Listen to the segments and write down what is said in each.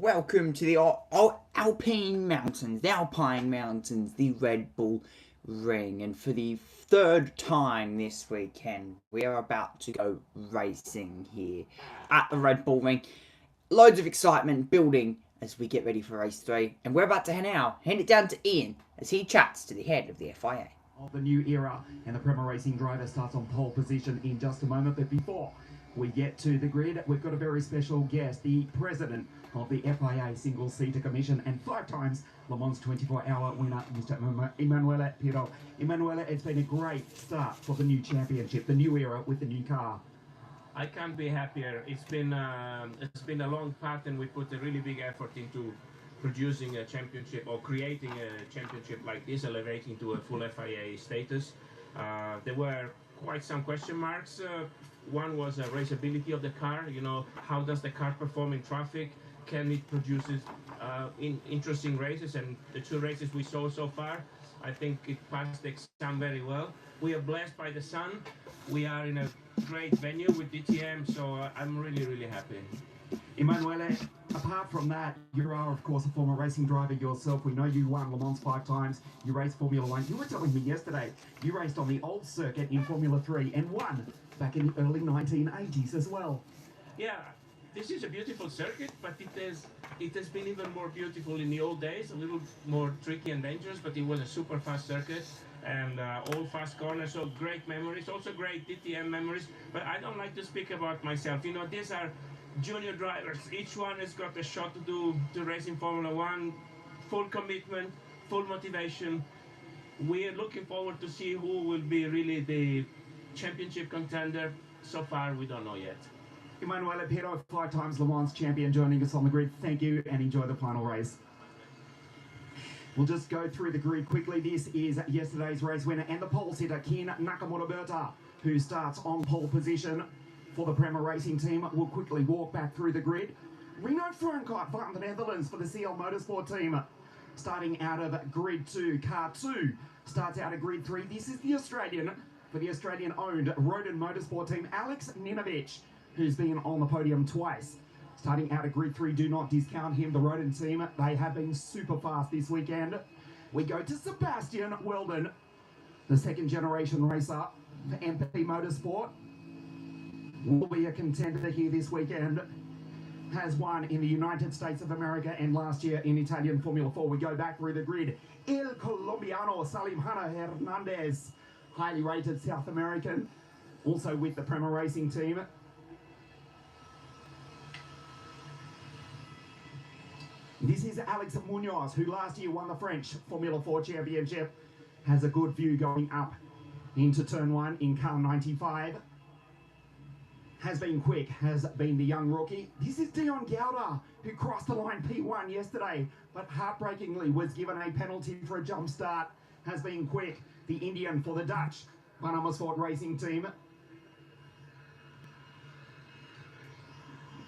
welcome to the Alpine Mountains, the Red Bull Ring. And for the third time this weekend, we are about to go racing here at the Red Bull Ring. Loads of excitement building as we get ready for race 3. And we're about to hand it down to Ian as he chats to the head of the FIA. Of the new era, and the Prema Racing driver starts on pole position in just a moment. But before we get to the grid, we've got a very special guest, the president of the FIA Single Seater Commission and 5 times Le Mans 24-hour winner, Mr. Emanuele Pirro. Emanuele, it's been a great start for the new championship, the new era with the new car. I can't be happier. It's been a long path, and we put a really big effort into producing a championship or creating a championship like this, elevating to a full FIA status. There were quite some question marks. One was raceability of the car. You know, how does the car perform in traffic? Can it produce interesting races? And the 2 races we saw so far, I think it passed the exam very well. We are blessed by the sun. We are in a great venue with DTM, so I'm really happy. Emanuele, apart from that, you are, of course, a former racing driver yourself. We know you won Le Mans 5 times. You raced Formula 1. You were telling me yesterday you raced on the old circuit in Formula 3 and won back in the early 1980s as well. Yeah, this is a beautiful circuit, but it has been even more beautiful in the old days, a little more tricky and dangerous, but it was a super fast circuit and all fast corners, so great memories, also great DTM memories. But I don't like to speak about myself. You know, these are junior drivers. Each one has got a shot to race in Formula 1. Full commitment, full motivation. We are looking forward to see who will be really the championship contender. So far, we don't know yet. Emanuele Pirro, 5 times Le Mans champion, joining us on the grid. Thank you and enjoy the final race. We'll just go through the grid quickly. This is yesterday's race winner and the pole sitter, Ken Nakamura-Berta, who starts on pole position for the Prema Racing team. We'll quickly walk back through the grid. Reno Frankhart van the Netherlands for the CL Motorsport team. Starting out of grid 2. Car 2 starts out of grid 3. This is the Australian, for the Australian-owned Reginol Motorsport team, Alex Ninovich, who's been on the podium twice. Starting out of grid 3, do not discount him, the Rodin team. They have been super fast this weekend. We go to Sebastian Weldon, the second-generation racer for MP Motorsport. Will be a contender here this weekend. Has won in the United States of America and last year in Italian Formula 4. We go back through the grid. El Colombiano Salim Hanna Hernandez, highly rated South American, also with the Prema Racing team. This is Alex Munoz, who last year won the French Formula 4 Championship. Has a good view going up into turn 1 in car 95. Has been quick, has been the young rookie. This is Dion Gauda, who crossed the line P1 yesterday, but heartbreakingly was given a penalty for a jump start. Has been quick, the Indian for the Dutch Van Amersfoort Racing team.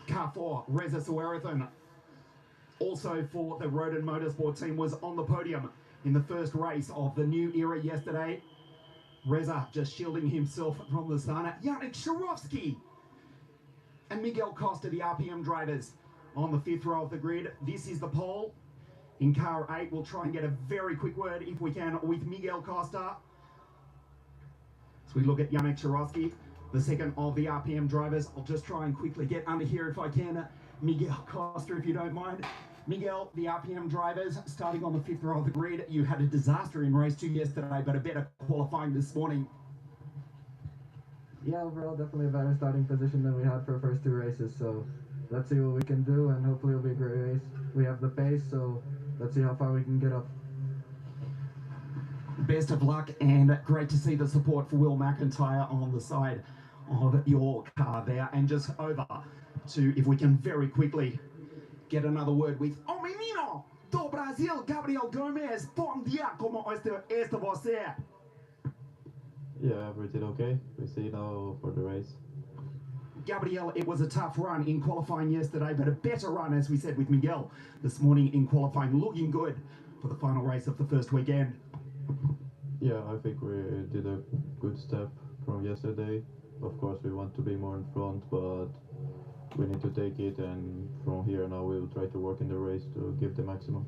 Car 4, Reza Suwarathan, also for the Rodin Motorsport team, was on the podium in the first race of the new era yesterday. Reza just shielding himself from the sun. Yannick Sharovsky and Miguel Costa, the RPM drivers, on the 5th row of the grid. This is the pole. In car 8, we'll try and get a very quick word, if we can, with Miguel Costa. So we look at Yannick Sharovsky, the second of the RPM drivers. I'll just try and quickly get under here if I can. Miguel Costa, if you don't mind. Miguel, the RPM drivers, starting on the 5th row of the grid. You had a disaster in race 2 yesterday, but a better qualifying this morning. Yeah, overall definitely a better starting position than we had for our first 2 races, so let's see what we can do, and hopefully it'll be a great race. We have the pace, so let's see how far we can get up. Best of luck, and great to see the support for Will McIntyre on the side of your car there. And just over to, if we can very quickly get another word with O Menino do Brasil, Gabriel Gomes. Bom dia, como este você? Yeah, everything okay. We see now for the race. Gabriel, it was a tough run in qualifying yesterday, but a better run, as we said, with Miguel this morning in qualifying, looking good for the final race of the first weekend. Yeah, I think we did a good step from yesterday. Of course, we want to be more in front, but we need to take it, and from here now we'll try to work in the race to give the maximum.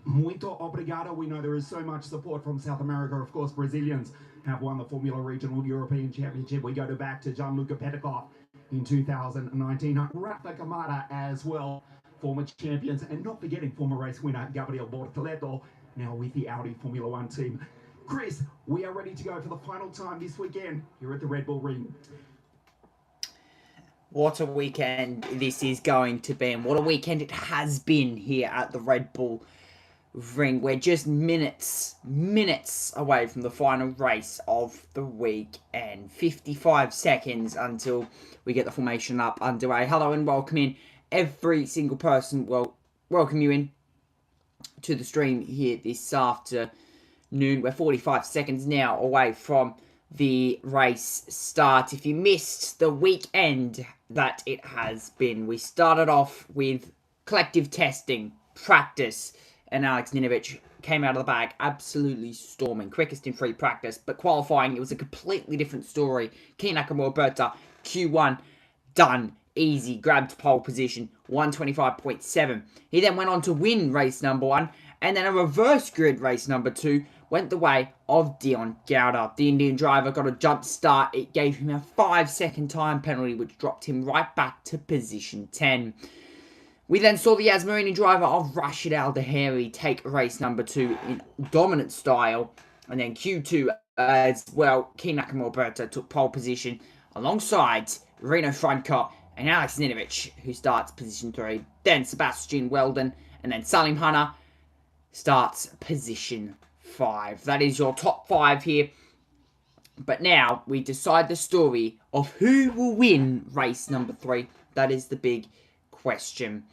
Muito obrigado. We know there is so much support from South America. Of course, Brazilians have won the Formula Regional European Championship. We go back to Gianluca Petikov in 2019. Rafa Kamada as well, former champions. And not forgetting former race winner Gabriel Bortoleto, now with the Audi Formula One team. Chris, we are ready to go for the final time this weekend here at the Red Bull Ring. What a weekend this is going to be, and what a weekend it has been here at the Red Bull Ring. We're just minutes away from the final race of the weekend. 55 seconds until we get the formation up underway. Hello and welcome in every single person. Well, welcome you in to the stream here this afternoon. We're 45 seconds now away from the race start. If you missed the weekend that it has been, we started off with collective testing, practice, and Alex Ninovich came out of the bag absolutely storming. Quickest in free practice, but qualifying, it was a completely different story. Kei Nakamura Q1, done, easy, grabbed pole position, 125.7. He then went on to win race number 1, and then a reverse grid race number 2 went the way of Dion Gowda. The Indian driver got a jump start. It gave him a 5-second time penalty, which dropped him right back to position 10. We then saw the Yasmarini driver of Rashid Al Daheri take race number 2 in dominant style. And then Q2 as well, Kei Nakamura took pole position alongside Reno Franco and Alex Ninovich, who starts position 3. Then Sebastian Weldon and then Salim Hanna starts position 5. That is your top 5 here. But now we decide the story of who will win race number 3. That is the big question.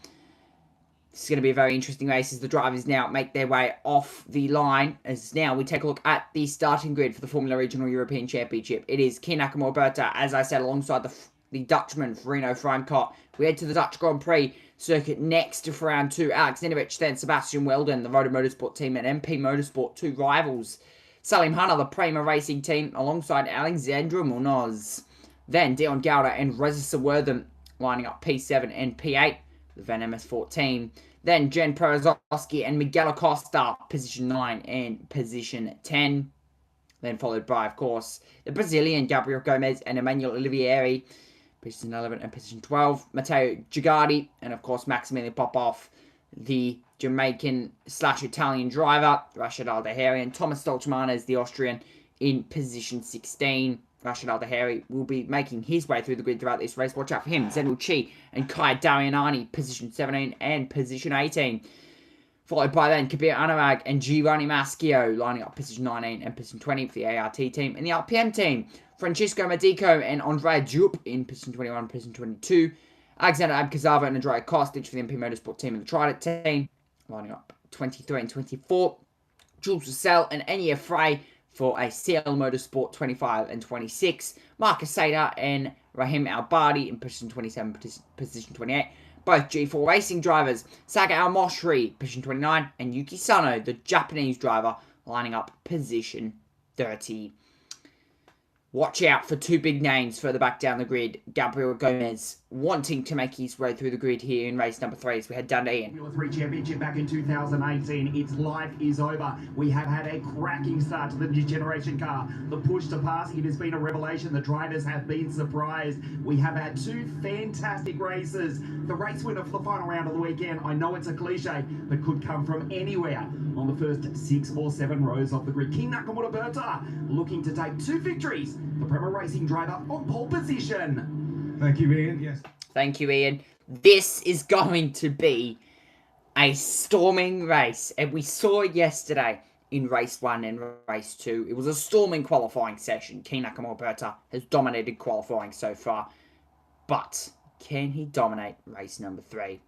This is going to be a very interesting race as the drivers now make their way off the line. As now we take a look at the starting grid for the Formula Regional European Championship. It is Kei Nakamura, as I said, alongside the Dutchman, Reno Franco. We head to the Dutch Grand Prix circuit next for round 2. Alex Ninovich, then Sebastian Weldon, the Rotor Motorsport team, and MP Motorsport, 2 rivals. Salim Hanna, the Prema Racing team, alongside Alexandra Munoz. Then Dion Gowda and Reza Sawertham lining up P7 and P8, the Van MS14. Then Jen Perezowski and Miguel Acosta, position 9 and position 10. Then followed by, of course, the Brazilian Gabriel Gomez and Emmanuel Olivieri, position 11 and position 12. Matteo Gigardi and, of course, Maximilian Popov, the Jamaican/Italian driver. Rashid Al Daheri and Thomas Stoltzman as the Austrian in position 16. Rashid Al Daheri will be making his way through the grid throughout this race. Watch out for him. Zenil Chi and Kai Darianani, position 17 and position 18. Followed by then Kabir Anurag and Giovanni Maschio, lining up position 19 and position 20 for the ART team. And the RPM team, Francisco Medico and Andrea Jupp in position 21 and position 22. Alexander Abkazava and Andrea Kostic for the MP Motorsport team and the Trident team, lining up 23 and 24. Jules Russell and Enya Frey for a CL Motorsport 25 and 26. Marcus Sada and Rahim Al-Badi in position 27 position 28. Both G4 Racing drivers, Saga Al-Moshri, position 29, and Yuki Sano, the Japanese driver, lining up position 30. Watch out for 2 big names further back down the grid. Gabriel Gomez wanting to make his way through the grid here in race number 3 as we head down to Ian. Formula 3 Championship back in 2018. Its life is over. We have had a cracking start to the new generation car. The push to pass, it has been a revelation. The drivers have been surprised. We have had 2 fantastic races. The race winner for the final round of the weekend, I know it's a cliche, but could come from anywhere on the first 6 or 7 rows of the grid. Kei Nakamura looking to take 2 victories. The Prema Racing driver on pole position. Thank you, Ian. Yes. Thank you, Ian. This is going to be a storming race. And we saw it yesterday in race 1 and race 2. It was a storming qualifying session. Kei Nakamura has dominated qualifying so far. But can he dominate race number 3?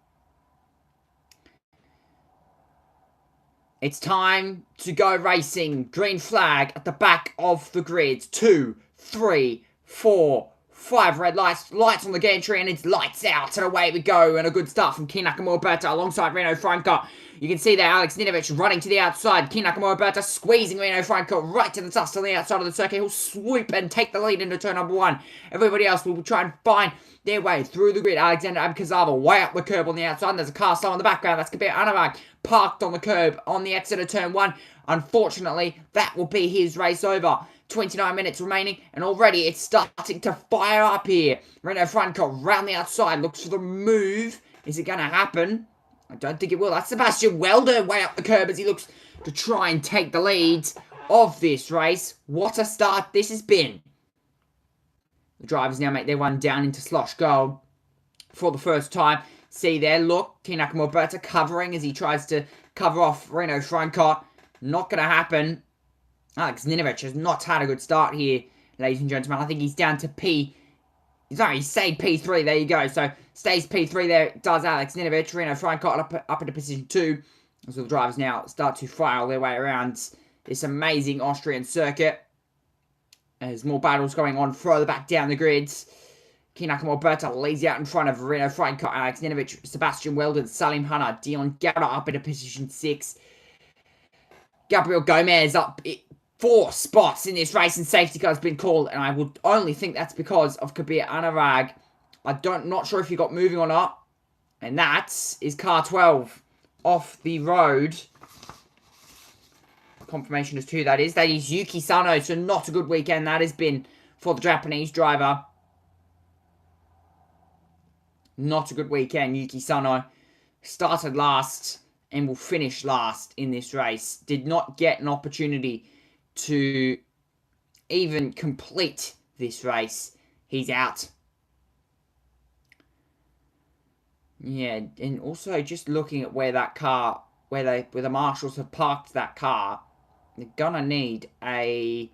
It's time to go racing. Green flag at the back of the grid. 2, 3, 4, 5 red lights. Lights on the gantry and it's lights out. And away we go. And a good start from Kei Nakamura alongside Reno Franco. You can see there Alex Ninovich running to the outside. Ki Nakamura about to squeezing Reno Franco right to the dust on the outside of the circuit. He'll swoop and take the lead into turn number 1. Everybody else will try and find their way through the grid. Alexander Abkazava way up the curb on the outside. There's a car slow in the background. That's Kabir Anurag parked on the curb on the exit of turn 1. Unfortunately, that will be his race over. 29 minutes remaining, and already it's starting to fire up here. Reno Franco round the outside, looks for the move. Is it going to happen? I don't think it will. That's Sebastian Welder way up the curb as he looks to try and take the lead of this race. What a start this has been. The drivers now make their one down into Slosh Gold for the first time. See there, look, Ki Nakamura covering as he tries to cover off Reno Franco. Not going to happen. Alex Ninovich has not had a good start here, ladies and gentlemen. I think he's down to P. Sorry, he stayed P3. There you go. So, stays P3 there. Does Alex Ninovich. Reno Franco up into position 2. So, the drivers now start to file their way around this amazing Austrian circuit. There's more battles going on further back down the grids. Ki Nakamura lays out in front of Reno Franco, Alex Ninovich, Sebastian Weldon, Salim Hanna, Dion Garda up into position 6. Gabriel Gomez up 4 spots in this race, and safety car has been called, and I would only think that's because of Kabir Anurag. Not sure if he got moving or not. And that is car 12 off the road. Confirmation as to who that is. That is Yuki Sano, so not a good weekend that has been for the Japanese driver. Not a good weekend. Yuki Sano started last and will finish last in this race. Did not get an opportunity to even complete this race. He's out. Yeah, and also just looking at where that car, where the marshals have parked that car, they're gonna need a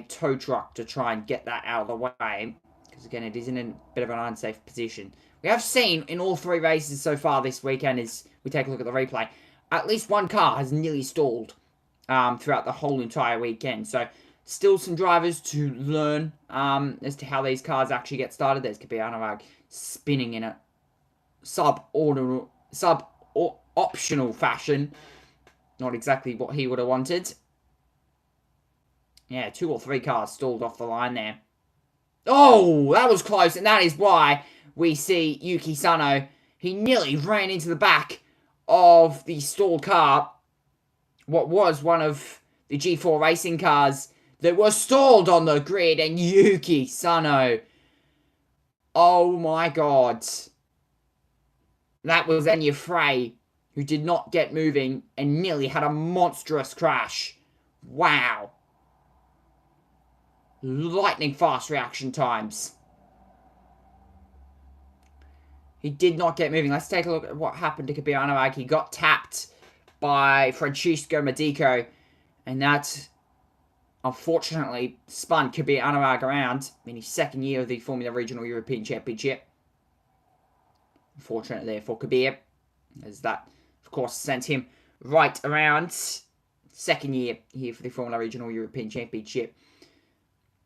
tow truck to try and get that out of the way, because again, it is in a bit of an unsafe position. We have seen in all 3 races so far this weekend, as we take a look at the replay, at least one car has nearly stalled throughout the whole entire weekend. So, still some drivers to learn as to how these cars actually get started. There's Kabir Anurag spinning in a sub-optional fashion. Not exactly what he would have wanted. Yeah, 2 or 3 cars stalled off the line there. Oh, that was close, and that is why we see Yuki Sano. He nearly ran into the back of the stalled car. What was one of the G4 racing cars that was stalled on the grid, and Yuki Sano. Oh my god. That was Enya Frey, who did not get moving and nearly had a monstrous crash. Wow. Lightning fast reaction times. He did not get moving. Let's take a look at what happened to Kabir Anurag. He got tapped by Francisco Medico, and that unfortunately spun Kabir Anurag around in his 2nd year of the Formula Regional European Championship. Unfortunate there for Kabir, as that of course sent him right around. 2nd year here for the Formula Regional European Championship.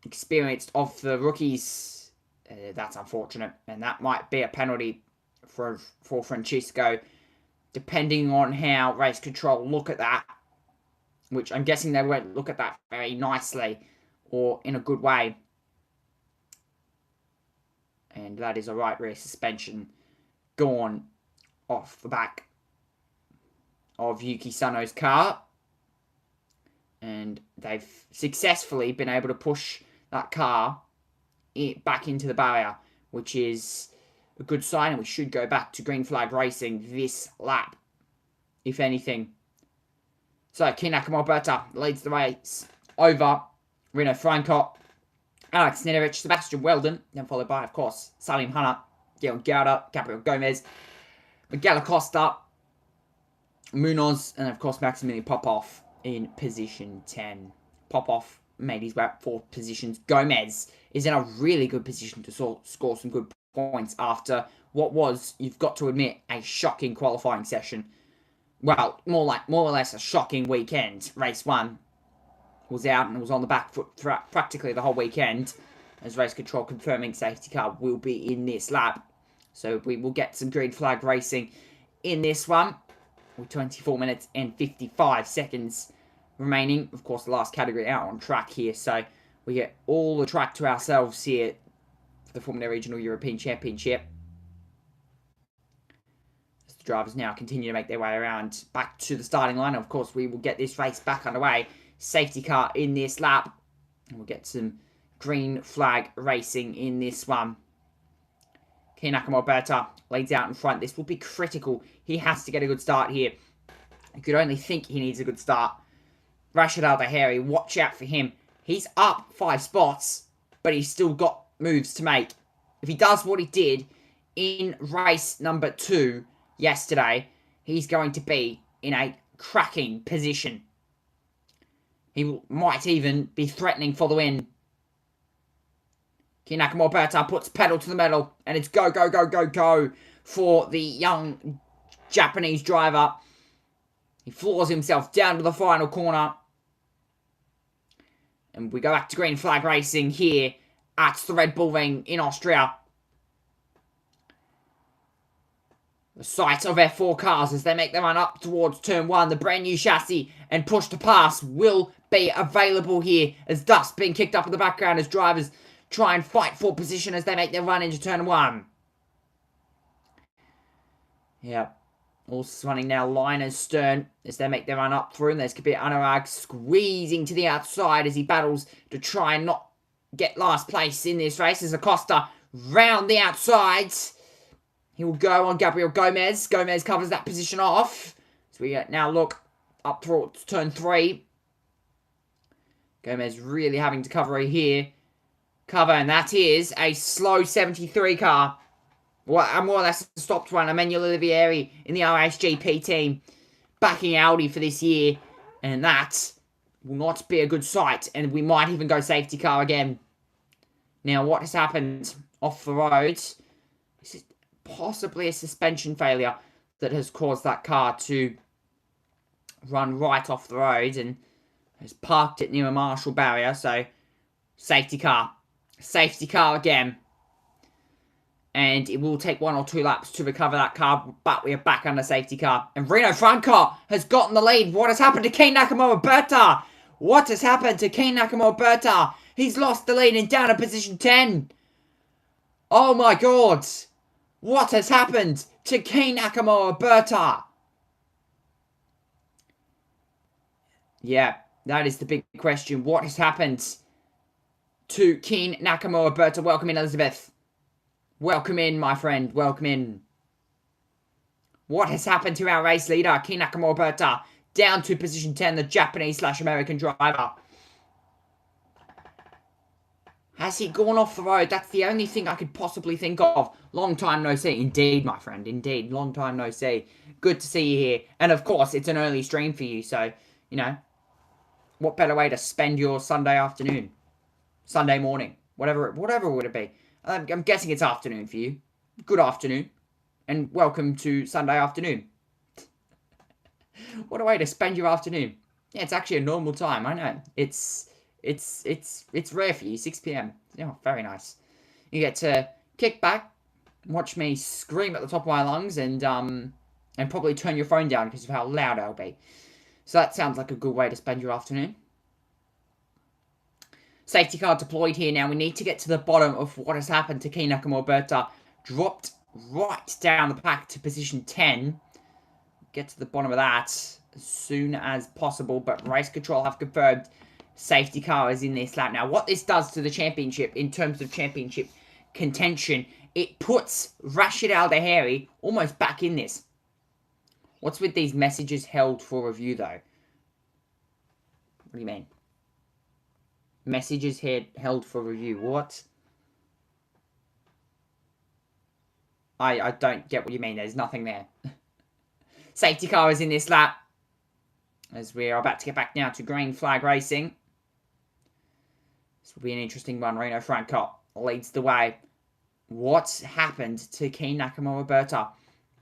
Experienced of the rookies, that's unfortunate, and that might be a penalty for Francisco, depending on how race control look at that, which I'm guessing they won't look at that very nicely or in a good way. And that is a right rear suspension gone off the back of Yuki Sano's car, and they've successfully been able to push that car back into the barrier, which is a good sign, and we should go back to green flag racing this lap, if anything. So, Ki Nakamura leads the race over Reno Franco, Alex Ninovich, Sebastian Weldon, then followed by, of course, Salim Hanna, Dion Garda, Gabriel Gomez, Miguel Acosta, Munoz, and of course Maximilian Popov in position 10. Popov made his way up 4 positions. Gomez is in a really good position to score some good points after what was, you've got to admit, a shocking qualifying session. Well, more or less a shocking weekend. Race 1 was out and was on the back foot throughout practically the whole weekend, as race control confirming safety car will be in this lap. So we will get some green flag racing in this one. with 24 minutes and 55 seconds remaining. Of course, the last category out on track here, so we get all the track to ourselves here for the Formula Regional European Championship. As the drivers now continue to make their way around back to the starting line. Of course, we will get this race back underway. Safety car in this lap. And we'll get some green flag racing in this one. Kei Nakamura leads out in front. This will be critical. He has to get a good start here. You could only think he needs a good start. Rashid Al-Daheri, watch out for him. He's up 5 spots, but he's still got moves to make. If he does what he did in race number 2 yesterday, he's going to be in a cracking position. He might even be threatening for the win. Kei Nakamura puts pedal to the metal, and it's go, go, go, go, go for the young Japanese driver. He floors himself down to the final corner. And we go back to green flag racing here at the Red Bull Ring in Austria. The sight of F4 cars as they make their run up towards turn 1. The brand new chassis and push to pass will be available here as dust being kicked up in the background as drivers try and fight for position as they make their run into turn 1. Yeah. Also running now Linus Stern as they make their run up through. And there's Kabir Anurag squeezing to the outside as he battles to try and not get last place in this race as Acosta round the outsides. He will go on Gabriel Gomez. Gomez covers that position off. So we now look up towards turn 3. Gomez really having to cover here. And that is a slow 73 car. Well, more or less a stopped one. Emmanuel Olivieri in the RSGP team backing Audi for this year. And that will not be a good sight. And we might even go safety car again. Now, what has happened off the road? This is possibly a suspension failure that has caused that car to run right off the road and has parked it near a marshal barrier. So, safety car. Safety car again. And it will take 1 or 2 laps to recover that car, but we are back under safety car. And Reno Franco has gotten the lead. What has happened to Kei Nakamura? What has happened to Kei Nakamura? He's lost the lead and down to position 10. Oh my god. What has happened to Kei Nakamura? Yeah, that is the big question. What has happened to Kei Nakamura? Welcome in, Elizabeth. Welcome in, my friend. Welcome in. What has happened to our race leader, Kei Nakamura? Down to position 10, the Japanese/American driver. Has he gone off the road? That's the only thing I could possibly think of. Long time no see. Indeed, my friend. Indeed. Long time no see. Good to see you here. And of course, it's an early stream for you. So, you know, what better way to spend your Sunday afternoon? Sunday morning. Whatever would it be. I'm guessing it's afternoon for you. Good afternoon. And welcome to Sunday afternoon. What a way to spend your afternoon. Yeah, it's actually a normal time. I know. It's rare for you. 6 p.m. Oh, very nice. You get to kick back, watch me scream at the top of my lungs, and probably turn your phone down because of how loud I'll be. So that sounds like a good way to spend your afternoon. Safety car deployed here now. We need to get to the bottom of what has happened to Kei Nakamura. Dropped right down the pack to position 10. Get to the bottom of that as soon as possible. But race control have confirmed safety car is in this lap. Now, what this does to the championship in terms of championship contention, it puts Rashid Al-Daheri almost back in this. What's with these messages held for review, though? What do you mean? Messages held for review. What? I don't get what you mean. There's nothing there. Safety car is in this lap. As we are about to get back now to green flag racing. This will be an interesting one. Reno Franco leads the way. What's happened to Kei Nakamura?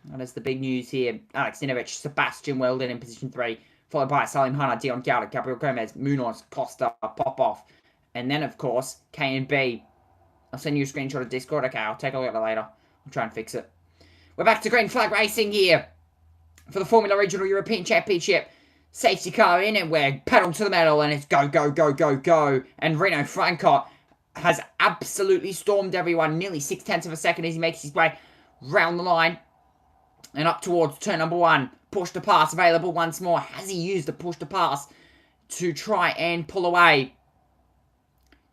That is the big news here. Alex Ninovich, Sebastian Weldon in position 3. Followed by Salim Hanna, Dion Gowda, Gabriel Gomez, Munoz, Costa, Popov. And then, of course, K and B. I'll send you a screenshot of Discord. Okay, I'll take a look at it later. I'll try and fix it. We're back to green flag racing here for the Formula Regional European Championship. Safety car in, and we're pedal to the metal, and it's go, go, go, go, go. And Renault Francot has absolutely stormed everyone, nearly 0.6 of a second as he makes his way round the line and up towards turn number 1. Push to pass available once more. Has he used the push to pass to try and pull away?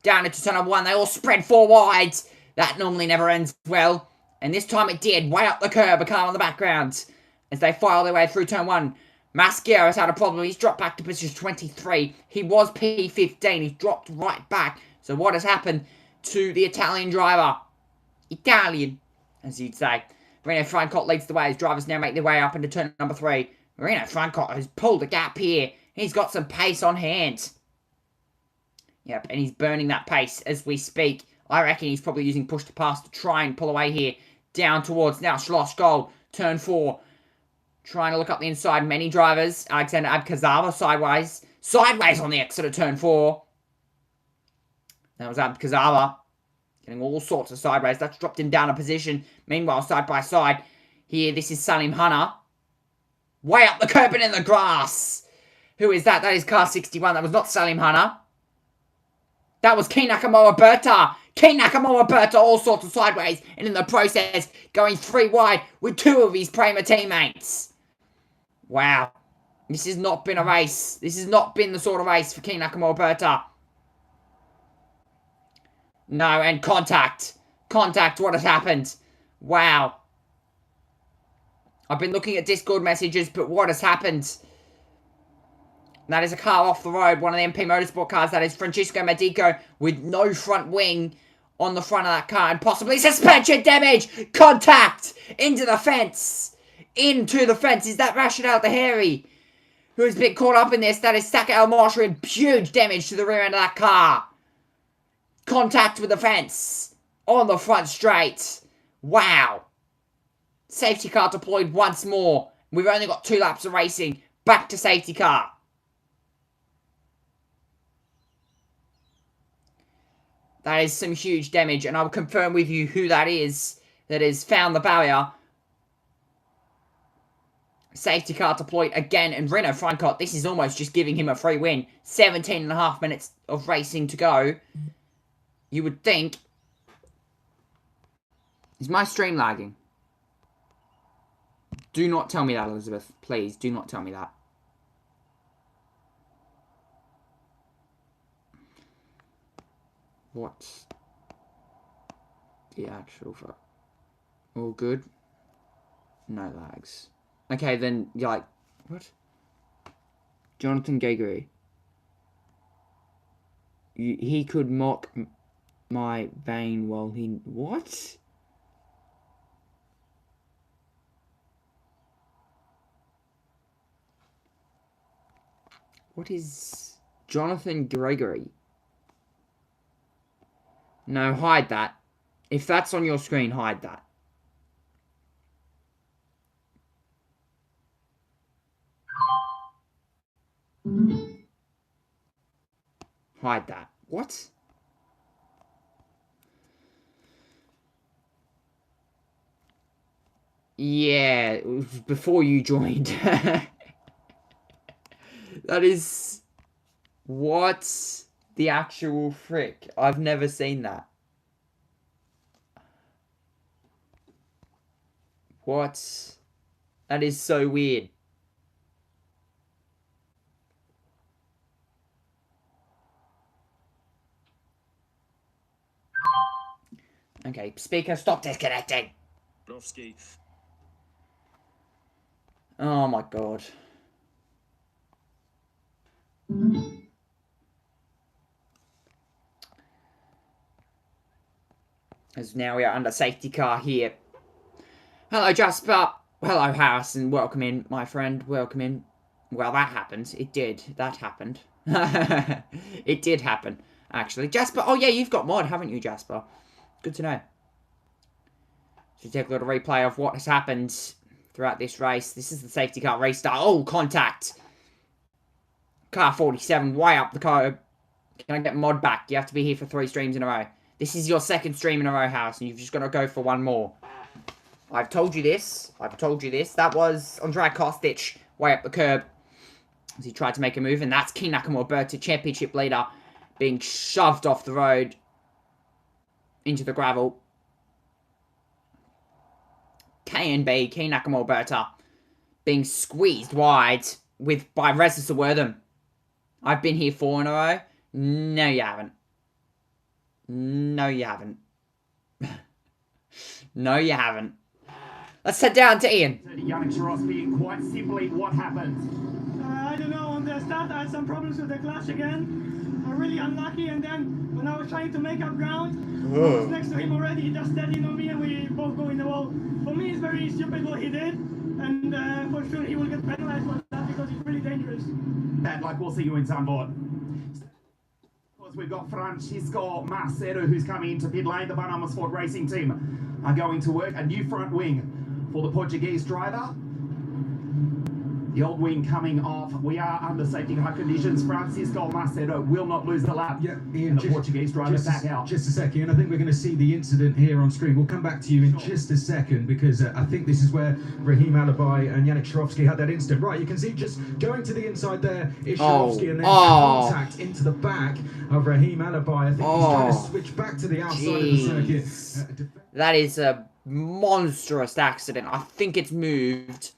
Down into turn number 1. They all spread 4 wide. That normally never ends well. And this time it did. Way up the curb. A car on the background as they file their way through turn 1. Maschiero has had a problem. He's dropped back to position 23. He was P15. He's dropped right back. So what has happened to the Italian driver? Italian, as you'd say. Renault Francot leads the way as drivers now make their way up into turn number 3. Renault Francot has pulled a gap here. He's got some pace on hand. Yep, and he's burning that pace as we speak. I reckon he's probably using push to pass to try and pull away here. Down towards now Schloss Gold, turn 4. Trying to look up the inside. Many drivers. Alexander Abkazava sideways. Sideways on the exit of turn 4. That was Abkazava. Getting all sorts of sideways. That's dropped him down a position. Meanwhile, side by side. Here, this is Salim Hanna. Way up the curb and in the grass. Who is that? That is car 61. That was not Salim Hanna. That was Kei Nakamoa Berta. Kei Nakamoa Berta all sorts of sideways. And in the process, going 3 wide with 2 of his Prema teammates. Wow. This has not been a race. This has not been the sort of race for Kei Nakamoa Berta. No, and contact. Contact, what has happened? Wow. I've been looking at Discord messages, but what has happened? That is a car off the road, one of the MP Motorsport cars. That is Francisco Medico with no front wing on the front of that car. And possibly suspension damage! Contact! Into the fence! Into the fence. Is that Rashid Al-Dahiri? Who has been caught up in this? That is Saka El Marsha with huge damage to the rear end of that car. Contact with the fence on the front straight. Wow. Safety car deployed once more. We've only got 2 laps of racing. Back to safety car. That is some huge damage, and I'll confirm with you who that is that has found the barrier. Safety car deployed again, and Renault Francot, this is almost just giving him a free win. 17.5 minutes of racing to go. You would think... Is my stream lagging? Do not tell me that, Elizabeth. Please, do not tell me that. What's the actual fuck? All good? No lags. Okay, then, like, what? Jonathan Gregory. He could mock my vein while he... What? What is Jonathan Gregory? No, hide that. If that's on your screen, hide that. Hide that. What? Yeah, it was before you joined. That is... What the actual frick? I've never seen that. What? That is so weird. Okay, speaker, stop disconnecting. Oh my god. As now we are under safety car here. Hello, Jasper. Hello, Harrison. Welcome in, my friend. Welcome in. Well, that happened. It did. That happened. It did happen, actually. Jasper. Oh, yeah, you've got mod, haven't you, Jasper? Good to know. Should take a little replay of what has happened throughout this race. This is the safety car restart. Oh, contact. Car 47, way up the curb. Can I get mod back? You have to be here for 3 streams in a row. This is your 2nd stream in a row, House, and you've just got to go for 1 more. I've told you this. I've told you this. That was Andrei Kostic way up the curb as he tried to make a move. And that's King Nakamura Berta, championship leader, being shoved off the road into the gravel. KNB, King Nakamura Berta, being squeezed wide by Reza Wortham. I've been here 4 in a row. No, you haven't. No, you haven't. No, you haven't. Let's head down to Ian. Yannick Jarosky, quite simply, what happened? I don't know, on the start I had some problems with the clutch again. I'm really unlucky, and then when I was trying to make up ground, I was next to him already, he just steadied on me and we both go in the wall. For me it's very stupid what he did, and for sure he will get penalized for that because it's really dangerous. Bad luck, we'll see you in Zandvoort. We've got Francisco Macedo who's coming into pit lane. The Banama Sport Racing team are going to work a new front wing for the Portuguese driver. The old wing coming off. We are under safety car conditions. Francisco Macedo will not lose the lap. Yeah, Ian, the Portuguese driver back out. Just a second. I think we're going to see the incident here on screen. We'll come back to you in just a second because I think this is where Rahim Alibi and Yannick Sharovsky had that incident. Right, you can see just going to the inside there is Sharovsky and then contact into the back of Rahim Alibi. I think he's trying to switch back to the outside of the circuit. That is a monstrous accident. I think it's moved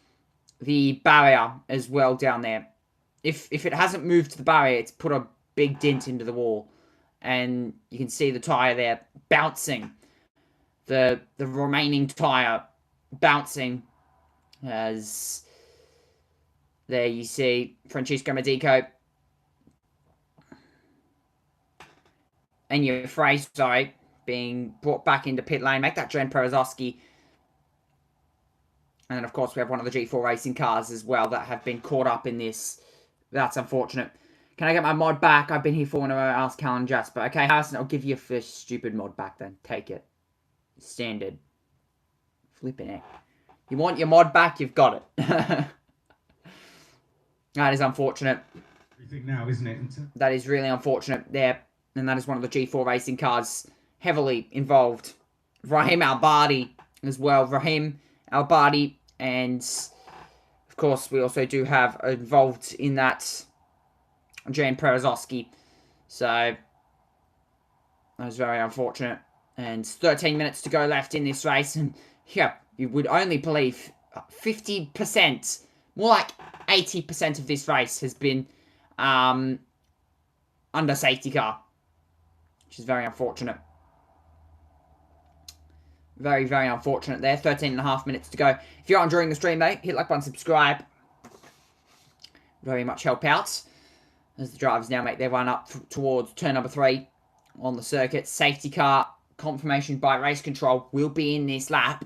the barrier as well down there. If it hasn't moved the barrier, it's put a big dent into the wall. And you can see the tyre there bouncing. The remaining tyre bouncing as there you see Francisco Medico and your phrase, sorry, being brought back into pit lane. Make that Jen Perezowski. And then, of course, we have one of the G4 racing cars as well that have been caught up in this. That's unfortunate. Can I get my mod back? I've been here for an hour. Ask Callan Jasper. Okay, Harrison, I'll give you a first stupid mod back then. Take it. Standard. Flipping it. You want your mod back? You've got it. That is unfortunate. Everything now, isn't it? That is really unfortunate there. And that is one of the G4 racing cars heavily involved. Rahim Albadi as well. Rahim Albadi. And, of course, we also do have involved in that Jan Perezowski. So, that was very unfortunate. And 13 minutes to go left in this race. And, yeah, you would only believe 50%, more like 80% of this race has been under safety car. Which is very unfortunate. Very, very unfortunate there. 13.5 minutes to go. If you're enjoying the stream, mate, hit like button, subscribe. Very much help out. As the drivers now make their run up towards turn number 3 on the circuit. Safety car confirmation by race control will be in this lap.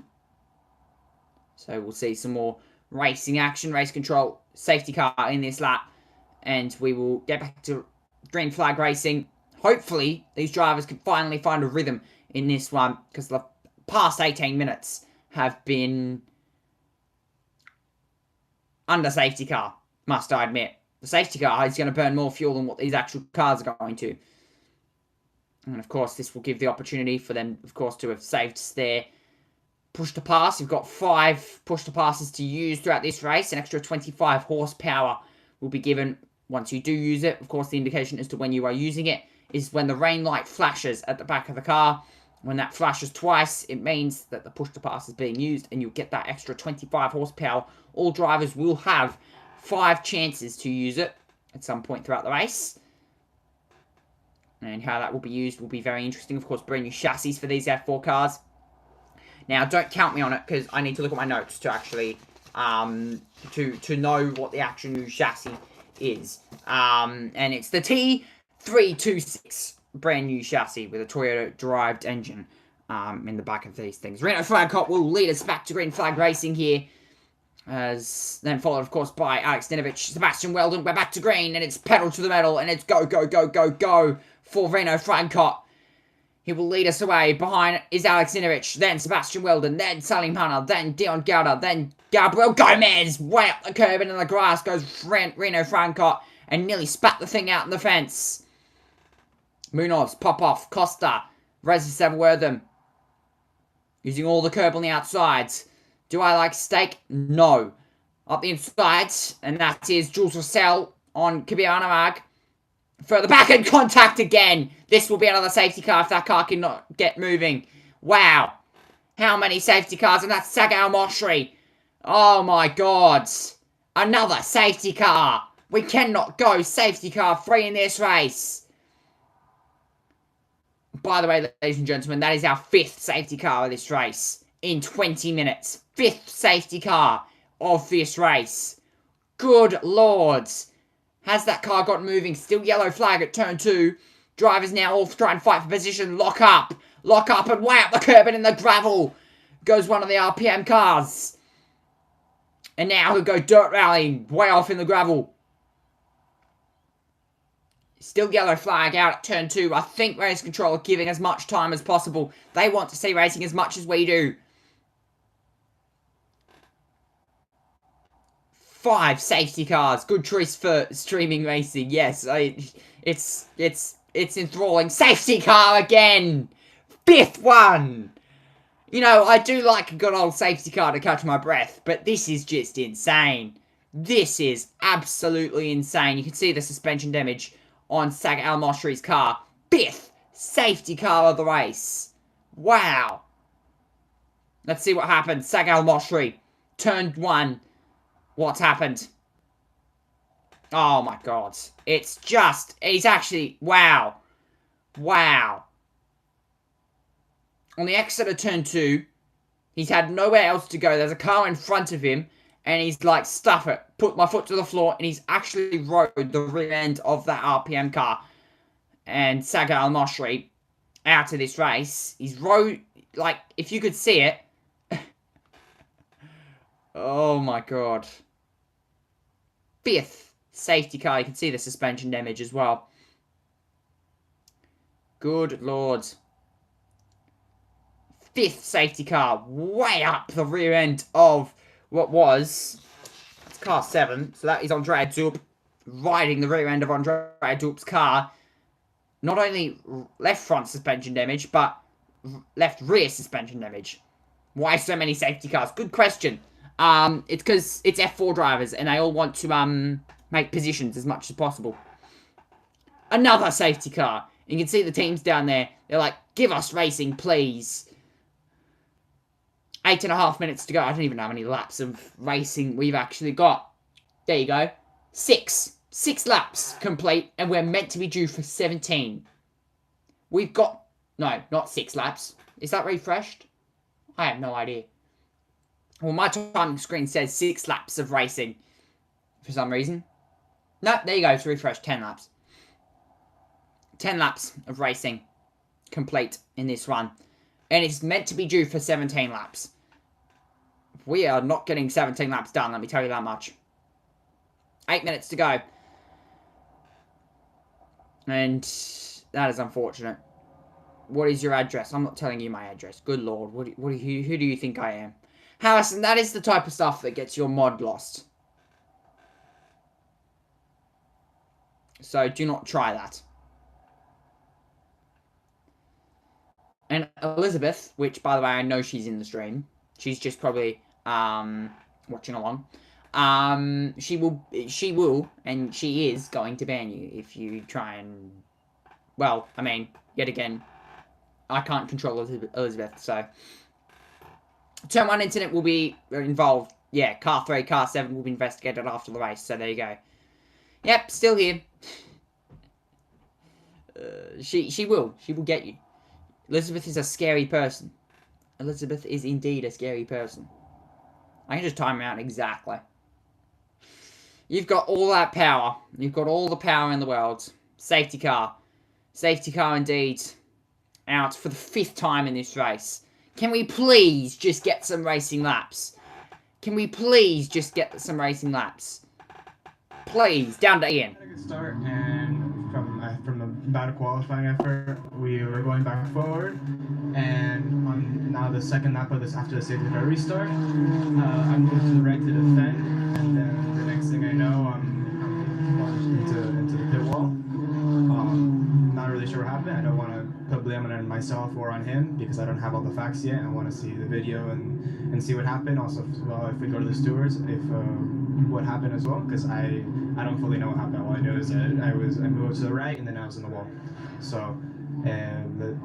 So we'll see some more racing action. Race control, safety car in this lap. And we will get back to green flag racing. Hopefully, these drivers can finally find a rhythm in this one. Because the past 18 minutes have been under safety car, must I admit. The safety car is going to burn more fuel than what these actual cars are going to. And, of course, this will give the opportunity for them, of course, to have saved their push to pass. You've got 5 push to passes to use throughout this race. An extra 25 horsepower will be given once you do use it. Of course, the indication as to when you are using it is when the rain light flashes at the back of the car. When that flashes twice, it means that the push to pass is being used and you'll get that extra 25 horsepower. All drivers will have 5 chances to use it at some point throughout the race. And how that will be used will be very interesting. Of course, brand new chassis for these F4 cars. Now, don't count me on it because I need to look at my notes to actually to know what the actual new chassis is. And it's the T326 brand new chassis with a Toyota-derived engine in the back of these things. Renault Flagcott will lead us back to green flag racing here. As then followed, of course, by Alex Ninovich, Sebastian Weldon. We're back to green, and it's pedal to the metal, and it's go, go, go, go, go for Renault Flagcott. He will lead us away. Behind is Alex Ninovich, then Sebastian Weldon, then Salim Hanna, then Dion Gauda, then Gabriel Gomez. Way up the curb and in the grass goes Renault Flagcott, and nearly spat the thing out in the fence. Munoz, Popov, Costa, Reza Wortham. Using all the curb on the outsides. Do I like steak? No. Up the inside, and that is Jules Russell on Kabir Anurag. Further back in contact again. This will be another safety car if that car cannot get moving. Wow. How many safety cars? And that's Saga Al-Moshri. Oh my god. Another safety car. We cannot go safety car free in this race. By the way, ladies and gentlemen, that is our 5th safety car of this race. In 20 minutes. 5th safety car of this race. Good lord. Has that car got moving? Still yellow flag at turn 2. Drivers now all try and fight for position. Lock up. Lock up and way up the curb and in the gravel. Goes one of the RPM cars. And now he'll go dirt rallying. Way off in the gravel. Still yellow flag out at turn 2. I think Race Control are giving as much time as possible. They want to see racing as much as we do. 5 safety cars. Good choice for streaming racing. Yes, it's enthralling. Safety car again. 5th one. You know, I do like a good old safety car to catch my breath, but this is just insane. This is absolutely insane. You can see the suspension damage on Saga Al-Moshri's car. 5th safety car of the race. Wow. Let's see what happens. Saga Al-Moshri, turn 1. What's happened? Oh my god. It's actually, wow. Wow. On the exit of turn 2, he's had nowhere else to go. There's a car in front of him, and he's like, stuff it. Put my foot to the floor, and he's actually rode the rear end of that RPM car. And Saga Al-Moshri, out of this race, he's rode, like, if you could see it. Oh my god. 5th safety car. You can see the suspension damage as well. Good lord. 5th safety car. Way up the rear end of what was... It's car 7. So that is Andrea Dup riding the rear end of Andrea Dup's car. Not only left front suspension damage, but left rear suspension damage. Why so many safety cars? Good question. It's because it's F4 drivers, and they all want to, make positions as much as possible. Another safety car. You can see the teams down there. They're like, give us racing, please. 8.5 minutes to go. I don't even know how many laps of racing we've actually got. There you go. 6. 6 laps complete, and we're meant to be due for 17. We've got... No, not 6 laps. Is that refreshed? I have no idea. Well, my timing screen says 6 laps of racing. For some reason. No, there you go. It's refreshed. 10 laps. 10 laps of racing. Complete in this run. And it's meant to be due for 17 laps. We are not getting 17 laps done, let me tell you that much. 8 minutes to go. And that is unfortunate. What is your address? I'm not telling you my address. Good lord. Who do you think I am? Harrison, that is the type of stuff that gets your mod lost. So do not try that. And Elizabeth, which by the way I know she's in the stream. She's just probably watching along. She will, and she is going to ban you if you try and... Well, I mean, yet again, I can't control Elizabeth, so... Turn 1 incident will be involved. Yeah, car 3, car 7 will be investigated after the race, so there you go. Yep, still here. She will get you. Elizabeth is a scary person. Elizabeth is indeed a scary person. I can just time her out exactly. You've got all that power. You've got all the power in the world. Safety car. Safety car indeed. Out for the 5th time in this race. Can we please just get some racing laps? Can we please just get some racing laps? Please, down to Ian. Had a good start, and from the battle qualifying effort, we were going back forward. And on now the second lap of this, after the safety car restart, I moved to the right to defend, and then the next thing I know, I'm launched into the pit wall. Not really sure what happened. I don't want to put blame on on myself or on him because I don't have all the facts yet. I want to see the video and see what happened. Also, well, if we go to the stewards, if what happened as well, because I don't fully know what happened. All I know is that I moved to the right and then I was in the wall. So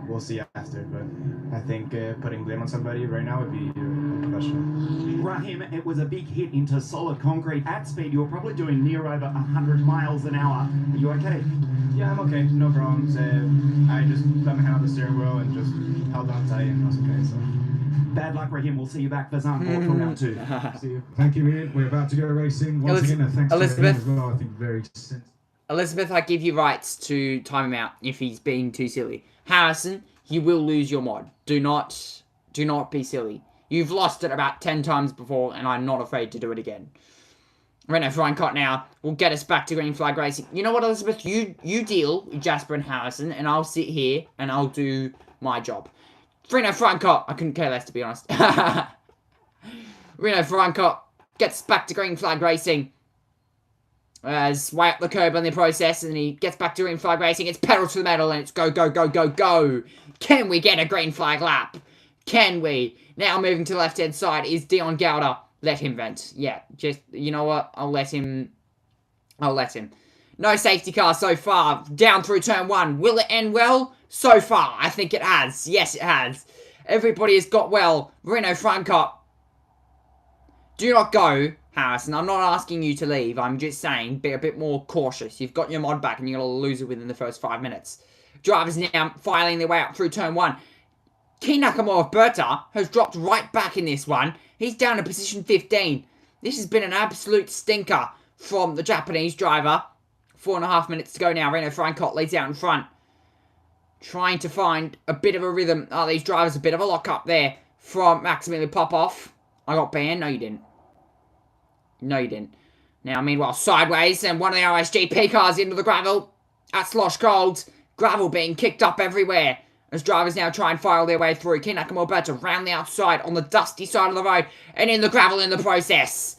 we'll see after. But I think putting blame on somebody right now would be unprofessional. Raheem, it was a big hit into solid concrete at speed. You were probably doing near over 100 miles an hour. Are you okay? Yeah, I'm okay. No problems. I just put my hand on the steering wheel and just held on tight and I was okay. So. Bad luck, Raheem. We'll see you back for Zandvoort for round 2. See you. Thank you, Ian. We're about to go racing once again. And thanks Elizabeth. to Ian as well. I think very Elizabeth, I give you rights to time him out if he's being too silly. Harrison, you will lose your mod. Do not be silly. You've lost it about 10 times before, and I'm not afraid to do it again. Renault Freincott now will get us back to green flag racing. You know what, Elizabeth? You deal with Jasper and Harrison, and I'll sit here and I'll do my job. Renault Freincott, I couldn't care less, to be honest. Renault Freincott gets back to green flag racing. As way up the curb on the process, and he gets back to green flag racing. It's pedal to the metal, and it's go, go, go, go, go. Can we get a green flag lap? Can we? Now moving to the left-hand side is Dion Gowder. Let him vent. Yeah, just, you know what? I'll let him. No safety car so far. Down through turn 1. Will it end well? So far, I think it has. Yes, it has. Everybody has got well. Renault Freincott. Do not go, Harrison. I'm not asking you to leave. I'm just saying, be a bit more cautious. You've got your mod back and you're going to lose it within the first 5 minutes. Drivers now filing their way up through turn 1. Key Nakamura Berta has dropped right back in this one. He's down to position 15. This has been an absolute stinker from the Japanese driver. 4.5 minutes to go now. Renault Freincott leads out in front. Trying to find a bit of a rhythm. Oh, these drivers a bit of a lock up there from Maximilian Popov. I got banned. No, you didn't. No, you didn't. Now, meanwhile, sideways, and one of the RSGP cars into the gravel at Slosh Gold. Gravel being kicked up everywhere as drivers now try and file their way through. Key Nakamura Berta round the outside on the dusty side of the road and in the gravel in the process.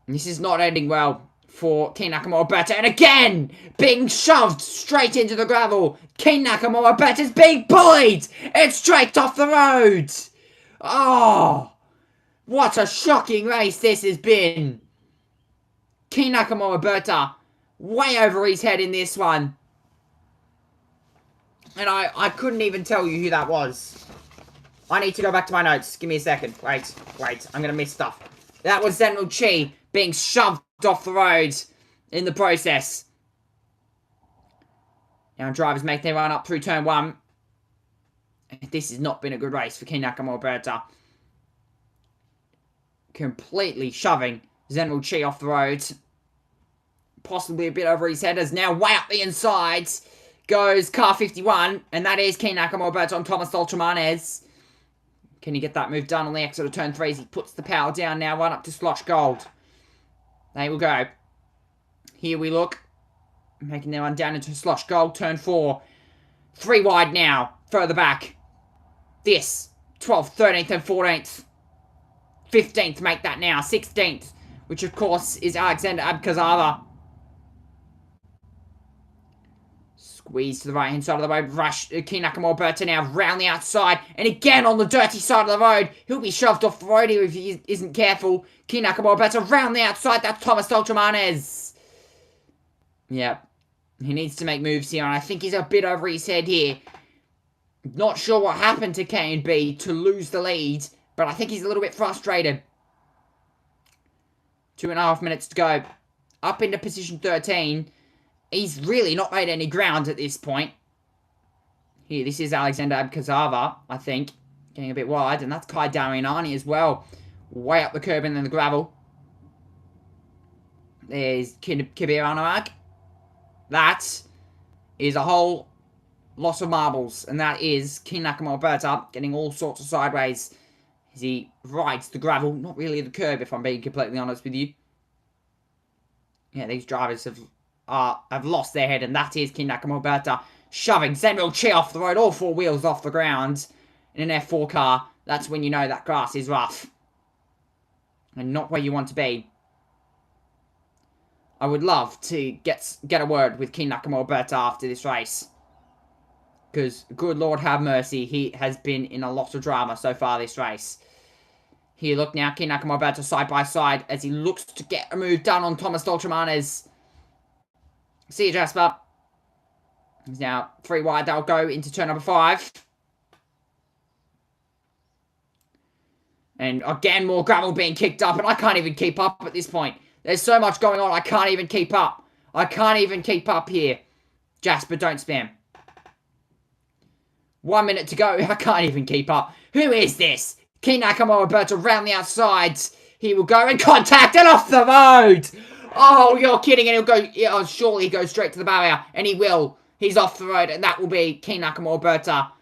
This is not ending well for Key Nakamura Berta, and again being shoved straight into the gravel. Key Nakamura Berta's being bullied and straight off the road. Oh, what a shocking race this has been. Key Nakamura Berta way over his head in this one. And I couldn't even tell you who that was. I need to go back to my notes. Give me a second. Wait. I'm going to miss stuff. That was Zenral Chi being shoved off the road in the process. Now drivers make their run up through turn 1. This has not been a good race for Key Nakamura Berta. Completely shoving Zenral Chi off the road. Possibly a bit over his head as now way up the inside goes car 51, and that is Key Nakamura Berta on Thomas Dolcemanez. Can he get that move done on the exit of turn 3 as he puts the power down now, run up to Slosh Gold. There we go. Here we look. Making their run down into Slosh Gold, turn 4. 3 wide now, further back. This, 12th, 13th and 14th. 15th make that now, 16th, which of course is Alexander Abkazava. Squeeze to the right-hand side of the road. Rush Key Nakamura Berta now round the outside. And again on the dirty side of the road. He'll be shoved off the road here if he isn't careful. Key Nakamura Berta round the outside. That's Thomas Dolcemanez. Yep. He needs to make moves here. And I think he's a bit over his head here. Not sure what happened to K&B to lose the lead. But I think he's a little bit frustrated. 2.5 minutes to go. Up into position 13. He's really not made any ground at this point. Here, this is Alexander Abkazava, I think. Getting a bit wide. And that's Kai Damianani as well. Way up the curb and then the gravel. There's Kibir Anurag. That is a whole lot of marbles. And that is Key Nakamura Berta getting all sorts of sideways as he rides the gravel. Not really the curb, if I'm being completely honest with you. Yeah, these drivers have lost their head, and that is Key Nakamura Berta shoving Zenral Chi off the road, all 4 wheels off the ground in an F4 car. That's when you know that grass is rough and not where you want to be. I would love to get a word with Key Nakamura Berta after this race. Because, good Lord have mercy, he has been in a lot of drama so far this race. Here, look now, King Nakamura about to side by side as he looks to get a move done on Thomas Doltramanes. See you, Jasper. He's now 3 wide. They'll go into turn number 5. And again, more gravel being kicked up, and I can't even keep up at this point. There's so much going on, I can't even keep up. I can't even keep up here. Jasper, don't spam. 1 minute to go. I can't even keep up. Who is this? King Nakamura about to round the outsides. He will go in contact and off the road. Oh, you're kidding. And he'll go, yeah, surely go straight to the barrier. And he will. He's off the road. And that will be King Nakamura Berta.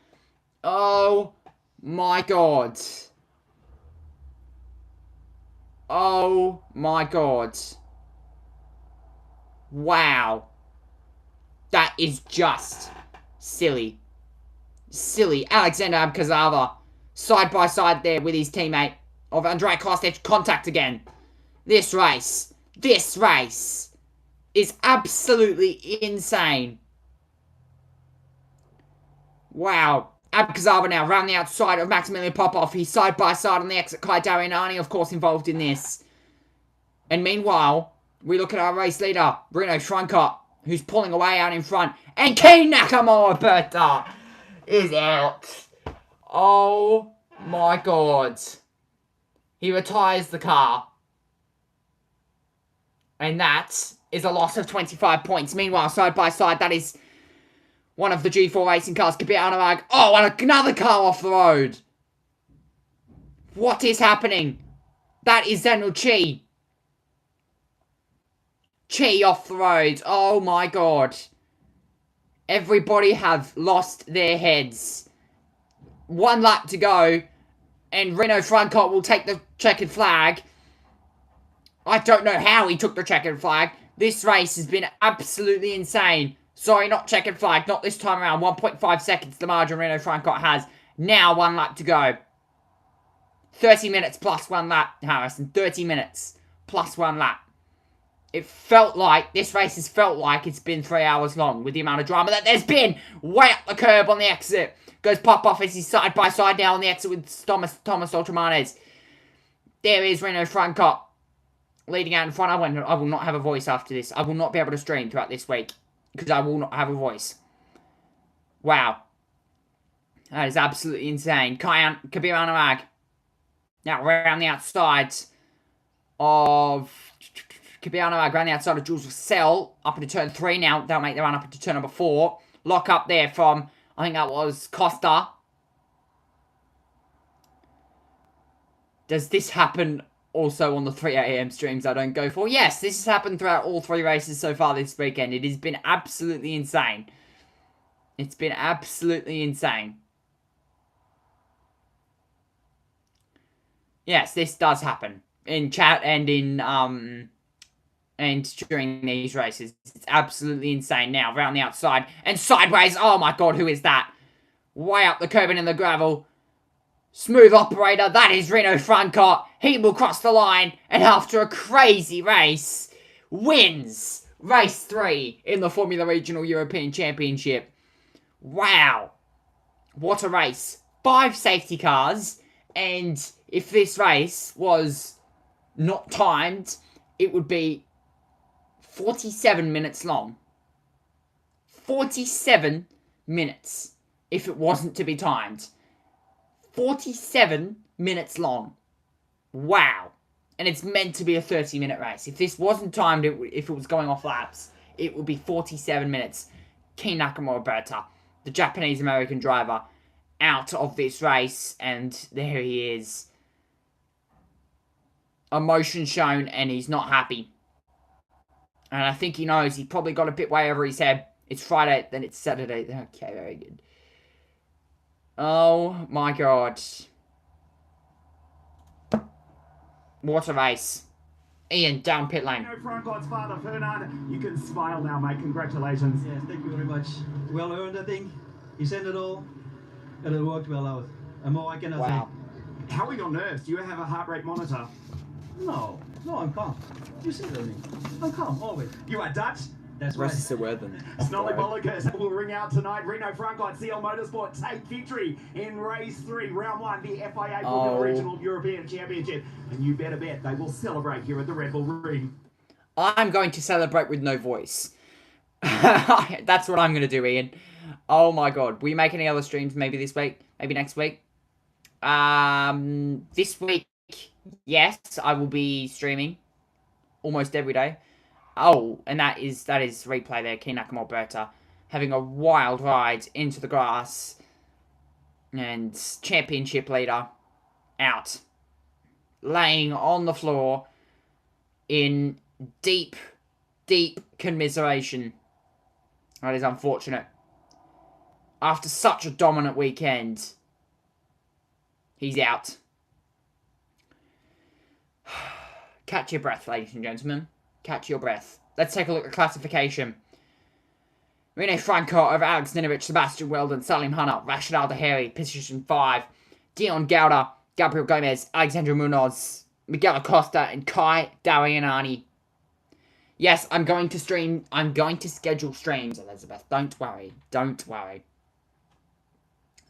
Oh, my God. Oh, my God. Wow. That is just silly. Silly. Alexander Abkazava, side by side there with his teammate of Andrei Kostic. Contact again. This race is absolutely insane. Wow. Abkazava now round the outside of Maximilian Popov. He's side by side on the exit. Kai Darianani, of course, involved in this. And meanwhile, we look at our race leader, Bruno Schrankert, who's pulling away out in front. And King Nakamura Berta is out. Oh my God. He retires the car. And that is a loss of 25 points. Meanwhile, side by side, that is one of the G4 racing cars. Kabir Anurag. Oh, and another car off the road. What is happening? That is Zenil Chi. Chi off the road. Oh my God. Everybody have lost their heads. 1 lap to go. And Reno Francot will take the checkered flag. I don't know how he took the checkered flag. This race has been absolutely insane. Sorry, not checkered flag. Not this time around. 1.5 seconds the margin Reno Francot has. Now 1 lap to go. 30 minutes plus 1 lap, Harrison. 30 minutes plus 1 lap. It felt like, this race has felt like it's been 3 hours long with the amount of drama that there's been. Way up the curb on the exit. Goes Popov as he's side by side now on the exit with Thomas Ultramanes. There is Reno Francot leading out in front. I will not have a voice after this. I will not be able to stream throughout this week because I will not have a voice. Wow. That is absolutely insane. Kabir Anurag now around the outside of Kabir Anurag, around the outside of Jules Vassell, up into turn 3 now. They'll make their run up into turn number 4. Lock up there from, I think that was Costa. Does this happen also on the 3 AM streams I don't go for? Yes, this has happened throughout all 3 races so far this weekend. It has been absolutely insane. It's been absolutely insane. Yes, this does happen in chat and in and during these races. It's absolutely insane now. Round the outside and sideways. Oh my God, who is that? Way up the curb and in the gravel. Smooth operator. That is Reno Francot. He will cross the line and after a crazy race, wins race 3 in the Formula Regional European Championship. Wow. What a race. 5 safety cars. And if this race was not timed, it would be 47 minutes long. 47 minutes if it wasn't to be timed. 47 minutes long. Wow. And it's meant to be a 30-minute race. If this wasn't timed, if it was going off laps, it would be 47 minutes. King Nakamura Berta, the Japanese-American driver, out of this race. And there he is. Emotion shown, and he's not happy. And I think he knows he probably got a bit way over his head. It's Friday, then it's Saturday. Okay, very good. Oh my God. What a race. Ian, down pit lane. Francot's father, Fernand, you can smile now, mate. Congratulations. Yes, thank you very much. Well earned, I think. He sent it all, and it worked well out. And more I cannot say. How are your nerves? Do you have a heart rate monitor? No, I'm calm. You see it on me. I'm calm, always. You are Dutch? That's Rest right. is the word then. Snolly Bollockers will ring out tonight. Renault Frontline CL Motorsport take victory in race 3, round 1, the FIA Formula Regional European Championship. And you better bet they will celebrate here at the Red Bull Ring. I'm going to celebrate with no voice. That's what I'm going to do, Ian. Oh my god. Will you make any other streams maybe this week? Maybe next week? This week, yes, I will be streaming almost every day. Oh, and that is replay there, Keenak Alberta, having a wild ride into the grass, and championship leader out, laying on the floor in deep, deep commiseration. That is unfortunate. After such a dominant weekend, he's out. Catch your breath, ladies and gentlemen. Catch your breath. Let's take a look at classification. Rene Franco over Alex Ninovich, Sebastian Weldon, Salim Hanna, Rashid Al-Dahiri, position 5. Dion Gauda, Gabriel Gomez, Alexandra Munoz, Miguel Acosta, and Kai Darianani. Yes, I'm going to stream. I'm going to schedule streams, Elizabeth. Don't worry. Don't worry.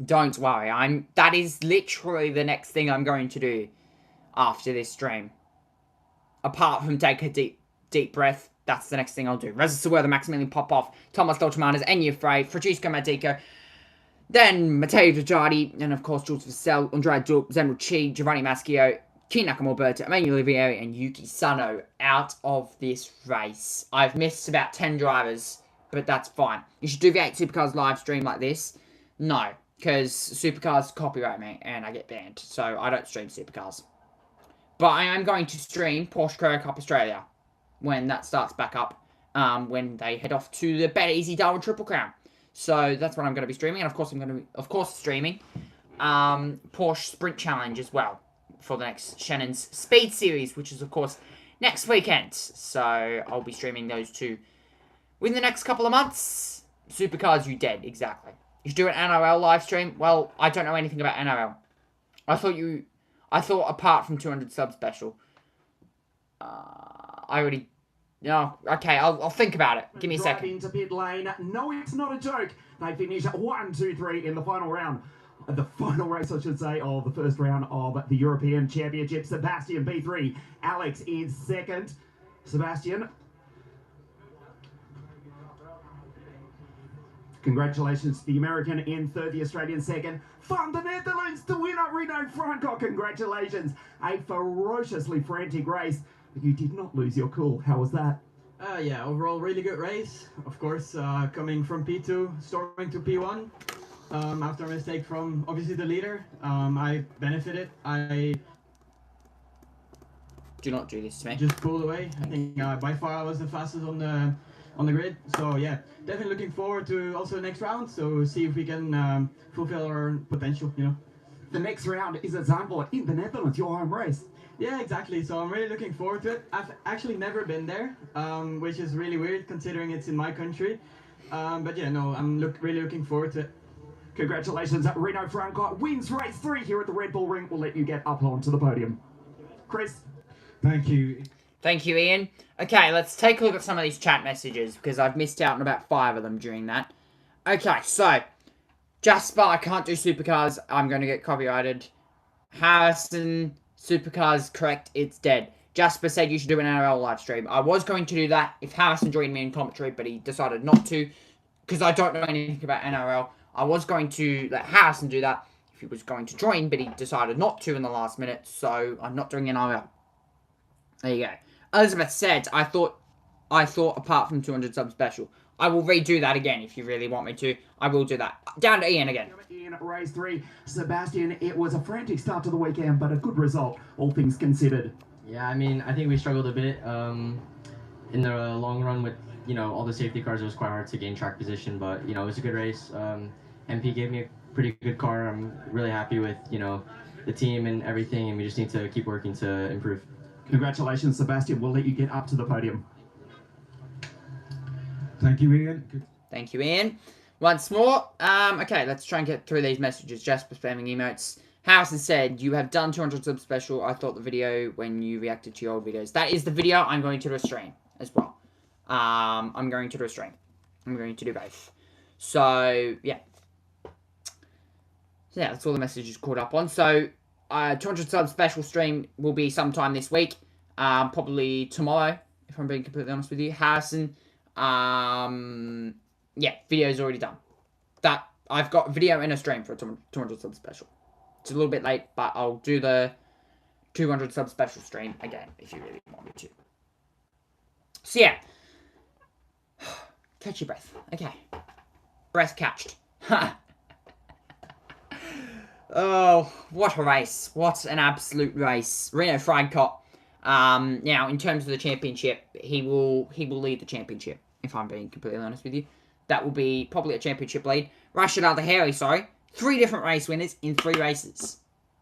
Don't worry. That is literally the next thing I'm going to do after this stream. Apart from take a deep breath, that's the next thing I'll do. Reza Sawerda, Maximilian Popov, Thomas Dolchemanas, Enya Frey, Francesco Madico, then Matteo Giardi, and of course Jules Vassell, Andrea Dup, Zenro Chi, Giovanni Maschio, Keenak Alberta, Emmanuel Olivieri, and Yuki Sano out of this race. I've missed about 10 drivers, but that's fine. You should do V8 Supercars live stream like this. No, because Supercars copyright me, and I get banned, so I don't stream Supercars. But I am going to stream Porsche Carrera Cup Australia when that starts back up, when they head off to the Better Easy Darwin Triple Crown. So that's what I'm going to be streaming, and of course I'm going to be, streaming Porsche Sprint Challenge as well for the next Shannon's Speed Series, which is of course next weekend. So I'll be streaming those two within the next couple of months. Supercars, you dead, exactly. You should do an NRL live stream. Well, I don't know anything about NRL. I thought apart from 200 sub special, I already. No, okay, I'll think about it. Give me a second. Into pit lane. No, it's not a joke. They finish 1, 2, 3 in the final round. The final race, I should say, of the first round of the European Championship. Sebastian P3. Alex is second. Sebastian. Congratulations to the American in third, the Australian second. Van the Netherlands to winner, Renault Franco. Congratulations. A ferociously frantic race. But you did not lose your cool. How was that? Yeah, overall really good race. Of course, coming from P2, storming to P1. After a mistake from obviously the leader, I benefited. I Do not do this to me. just pulled away. I think by far I was the fastest on the grid. So yeah, definitely looking forward to also the next round. So see if we can fulfill our potential. You know. The next round is at Zandvoort in the Netherlands, your home race. Yeah, exactly. So I'm really looking forward to it. I've actually never been there, which is really weird considering it's in my country. But yeah, no, I'm really looking forward to it. Congratulations, Renault Franco wins race 3 here at the Red Bull Ring. We'll let you get up onto the podium. Chris. Thank you. Thank you, Ian. Okay, let's take a look at some of these chat messages, because I've missed out on about 5 of them during that. Okay, so, Jasper, I can't do Supercars. I'm going to get copyrighted. Harrison, Supercars, correct, it's dead. Jasper said you should do an NRL live stream. I was going to do that if Harrison joined me in commentary, but he decided not to, because I don't know anything about NRL. I was going to let Harrison do that if he was going to join, but he decided not to in the last minute, so I'm not doing NRL. There you go. Elizabeth said, I thought apart from 200 sub special. I will redo that again if you really want me to. I will do that. Down to Ian again. In race 3, Sebastian, it was a frantic start to the weekend, but a good result, all things considered. Yeah, I mean, I think we struggled a bit in the long run with, you know, all the safety cars. It was quite hard to gain track position, but, you know, it was a good race. MP gave me a pretty good car. I'm really happy with, you know, the team and everything, and we just need to keep working to improve. Congratulations, Sebastian. We'll let you get up to the podium. Thank you, Ian. Thank you, Ian. Once more. Okay, let's try and get through these messages. Jasper spamming emotes. Harrison said, you have done 200 sub special. I thought the video when you reacted to your old videos. That is the video I'm going to do a stream as well. I'm going to do a stream. I'm going to do both. So, yeah. So, yeah, that's all the messages caught up on. So, 200 sub special stream will be sometime this week. Probably tomorrow, if I'm being completely honest with you. Harrison, yeah, video's already done. That I've got video and a stream for a 200 sub special. It's a little bit late, but I'll do the 200 sub special stream again if you really want me to. So yeah, catch your breath. Okay, breath catched. Oh, what a race! What an absolute race! Reno Francott. Now in terms of the championship, he will lead the championship. If I'm being completely honest with you, that will be probably a championship lead. Rashid Al Daheri, sorry, 3 different race winners in 3 races.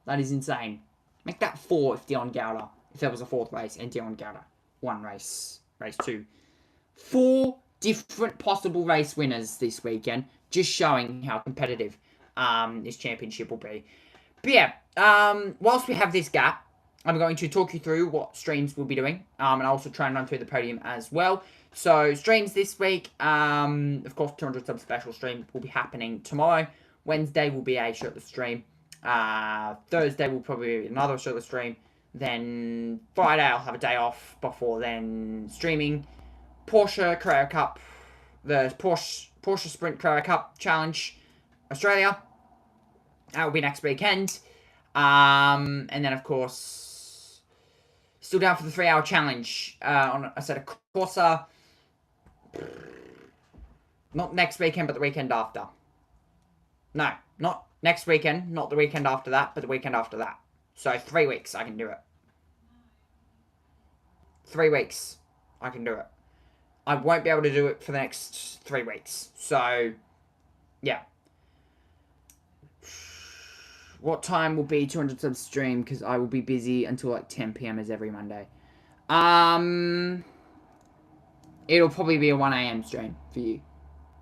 That is insane. Make that 4 if Dion Gowder, if there was a 4th race, and Dion Gowder won race 2. 4 different possible race winners this weekend, just showing how competitive this championship will be. But yeah, whilst we have this gap, I'm going to talk you through what streams we'll be doing, and I'll also try and run through the podium as well. So, streams this week, of course, 200 sub special stream will be happening tomorrow. Wednesday will be a shirtless stream. Thursday will probably be another shirtless stream. Then Friday I'll have a day off before then streaming Porsche Carrera Cup, the Porsche Sprint Carrera Cup Challenge Australia. That will be next weekend. And then, of course, still down for the 3-hour challenge on a set of Corsa. Not next weekend, but the weekend after. No, not next weekend, not the weekend after that, but the weekend after that. So 3 weeks, I can do it. 3 weeks, I can do it. I won't be able to do it for the next 3 weeks. So, yeah. What time will be 200 subs stream? Because I will be busy until like 10 PM as every Monday. It'll probably be a 1 AM stream for you.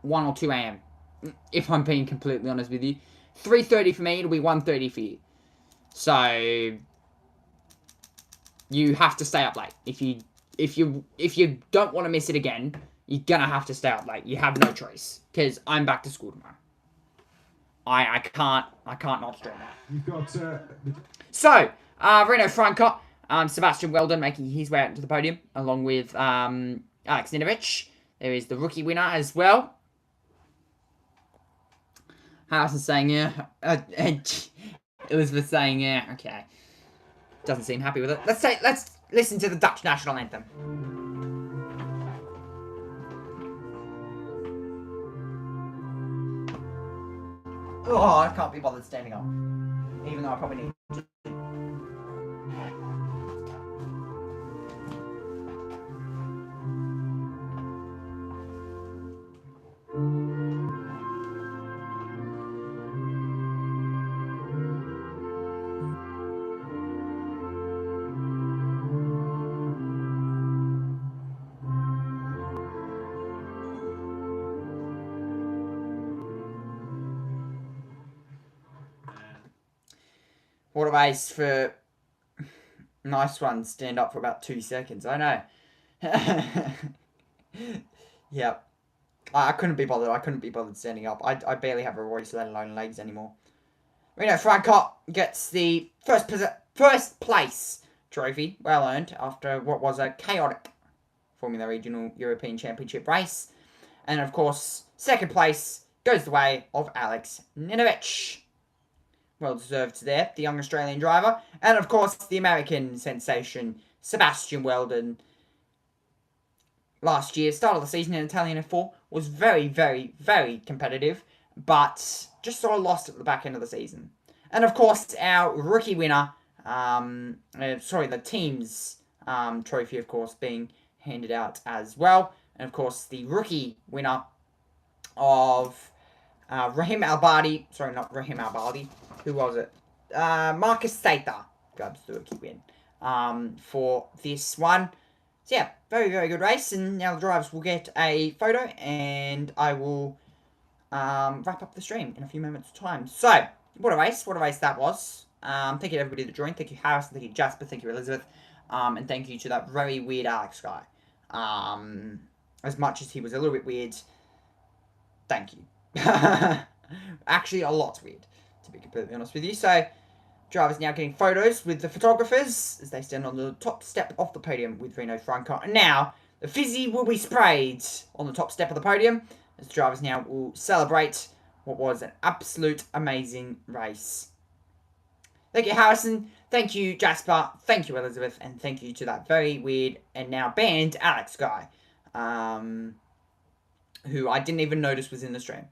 1 or 2 AM. If I'm being completely honest with you. 3:30 for me, it'll be 1:30 for you. So you have to stay up late. If you don't want to miss it again, you're gonna have to stay up late. You have no choice. Because I'm back to school tomorrow. I can't not stream that. You've got So, Reno Francott, Sebastian Weldon making his way out to the podium, along with Alex Ninovich. There is the rookie winner as well. Harrison saying, yeah. Elizabeth saying, yeah, okay. Doesn't seem happy with it. Let's listen to the Dutch national anthem. Oh, I can't be bothered standing up. Even though I probably need to. What a race for... Nice one, stand up for about 2 seconds, I know. Yep. I couldn't be bothered, standing up. I barely have a voice, let alone legs anymore. Reno Francott gets the first place trophy, well earned, after what was a chaotic Formula Regional European Championship race. And of course, second place goes the way of Alex Ninovich. Well deserved there, the young Australian driver. And of course, the American sensation, Sebastian Weldon. Last year, start of the season in Italian F4 was very, very, very competitive, but just sort of lost at the back end of the season. And of course, our rookie winner, the team's trophy, of course, being handed out as well. And of course, the rookie winner of Rahim Al-Badi, sorry, not Rahim Al-Badi, who was it? Marcus Sater grabs the rookie win for this one. So yeah, very, very good race. And now the drivers will get a photo and I will wrap up the stream in a few moments' time. So, what a race that was. Thank you to everybody that joined. Thank you, Harrison. Thank you, Jasper. Thank you, Elizabeth. And thank you to that very weird Alex guy. as much as he was a little bit weird, thank you. Actually, a lot weird, to be completely honest with you. So, drivers now getting photos with the photographers as they stand on the top step of the podium with Reno Franco. And now, the fizzy will be sprayed on the top step of the podium as the drivers now will celebrate what was an absolute amazing race. Thank you, Harrison. Thank you, Jasper. Thank you, Elizabeth. And thank you to that very weird and now banned Alex guy, who I didn't even notice was in the stream.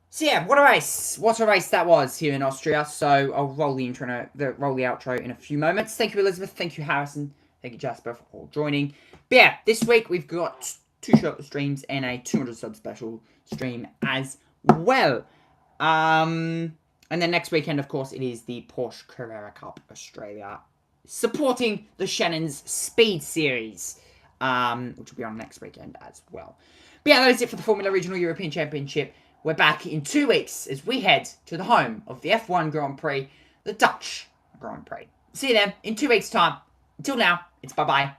So yeah, what a race. What a race that was here in Austria. So I'll roll the outro in a few moments. Thank you, Elizabeth. Thank you, Harrison. Thank you, Jasper, for all joining. But yeah, this week we've got 2 shirtless streams and a 200 sub special stream as well. And then next weekend, of course, it is the Porsche Carrera Cup Australia, supporting the Shannon's Speed Series, which will be on next weekend as well. But yeah, that is it for the Formula Regional European Championship. We're back in 2 weeks as we head to the home of the F1 Grand Prix, the Dutch Grand Prix. See you then in 2 weeks' time. Until now, it's bye-bye.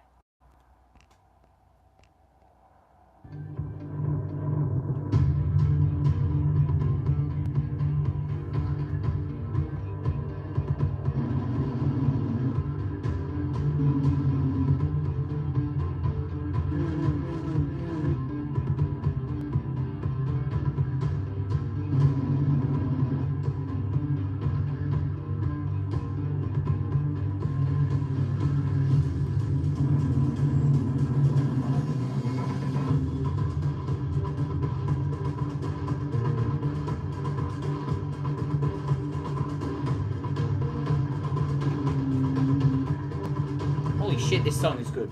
Holy shit, this song is good.